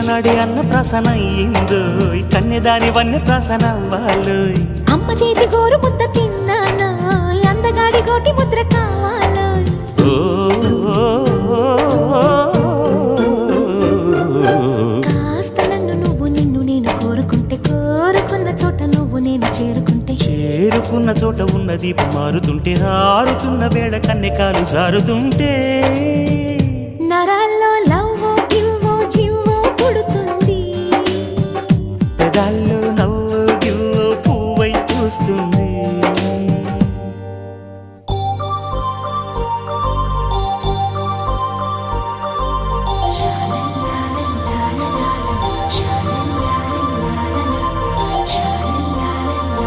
నాడి అన్న ప్రసన అయ్యిందో కన్యదాని వన్నె ప్రసన అవ్వాలో అమ్మ చేతి గోరు ముద్ద తిన్నాను అందగాడి గోటి ముద్ర కావాలో కాస్త నన్ను నువ్వు నిన్ను నేను కోరుకుంటే కోరుకున్న చోట నువ్వు నేను చేరుకుంటే చేరుకున్న చోట ఉన్న దీపం మారుతుంటే ఆరుతున్న వేళ కన్నెకాలు జారుతుంటే నరాల్లో లవ్వో గివ్వో జివ్వో పుడుతుంది పెదాల్లో నవ్వు గివ్వు పువ్వై పూస్తుంది